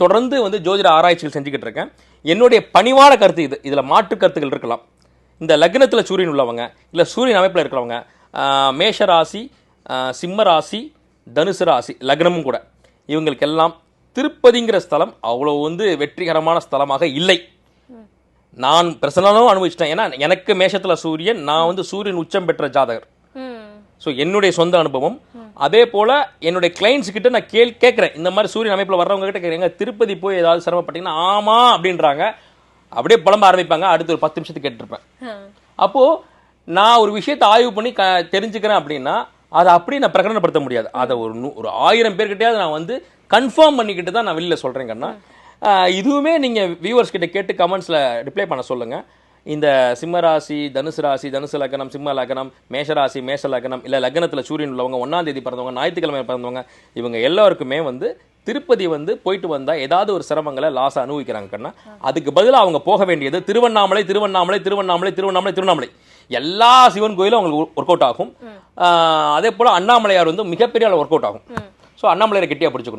தொடர்ந்து ஜோதிட ஆராய்ச்சிகள் செஞ்சுக்கிட்டு இருக்கேன். என்னுடைய பணிவான கருத்து இது. இதுல மாற்று கருத்துக்கள் இருக்கலாம். இந்த லக்னத்துல சூரியன் உள்ளவங்க, இல்ல சூரியன் அமைப்புல இருக்கிறவங்க, மேஷ ராசி, சிம்ம ராசி, தனுசு ராசி லக்னமும் கூட, இவங்களுக்கெல்லாம் திருப்பதிங்கிற ஸ்தலம் அவ்வளவு வெற்றிகரமான ஸ்தலமாக இல்லை. நான் பர்சனலாகவும் அனுபவிச்சிட்டேன். ஏன்னா எனக்கு மேஷத்துல சூரியன், நான் சூரியன் உச்சம் பெற்ற ஜாதகர். ஸோ என்னுடைய சொந்த அனுபவம். அதே போல் என்னுடைய கிளைண்ட்ஸ் கிட்ட நான் கேட்குறேன், இந்த மாதிரி சூரியன் அமைப்பில் வர்றவங்க கிட்ட கேட்குறேங்க, திருப்பதி போய் ஏதாவது சிரமப்பட்டீங்கன்னா ஆமாம் அப்படின்றாங்க. அப்படியே புலம்ப ஆரம்பிப்பாங்க. அடுத்து ஒரு 10 நிமிஷத்துக்கு கேட்டிருப்பேன். அப்போது நான் ஒரு விஷயத்தை ஆய்வு பண்ணி தெரிஞ்சுக்கிறேன் அப்படின்னா அதை அப்படியே நான் பிரகடனப்படுத்த முடியாது. அதை ஒரு 1000 பேர்கிட்டயாவது நான் கன்ஃபார்ம் பண்ணிக்கிட்டு தான் நான் வெளியில் சொல்கிறேன் கண்ணா. இதுவுமே நீங்கள் வியூவர்ஸ் கிட்ட கேட்டு கமெண்ட்ஸில் ரிப்ளை பண்ண சொல்லுங்கள். இந்த சிம்ம ராசி, தனுசு ராசி, தனுசு லக்னம், சிம்ம லக்னம், மேஷராசி, மேஷ லக்னம், இல்லை லக்னத்தில் சூரியன் உள்ளவங்க, 1ஆம் தேதி பிறந்தவங்க, ஞாயிற்றுக்கிழமை பிறந்தவங்க, இவங்க எல்லாருக்குமே திருப்பதி போயிட்டு வந்தால் ஏதாவது ஒரு சிரமங்களை லாஸை அனுபவிக்கிறாங்க கண்ணா. அதுக்கு பதிலாக அவங்க போக வேண்டியது திருவண்ணாமலை, திருவண்ணாமலை, திருவண்ணாமலை, திருவண்ணாமலை, திருவண்ணாமலை. எல்லா சிவன் கோயிலும் அவங்களுக்கு ஒர்க் அவுட் ஆகும். அதே போல் அண்ணாமலையார் மிகப்பெரிய அளவு ஒர்க் அவுட் ஆகும். ஸோ அண்ணாமலையாரை கெட்டியாக பிடிச்சிக்கணும்.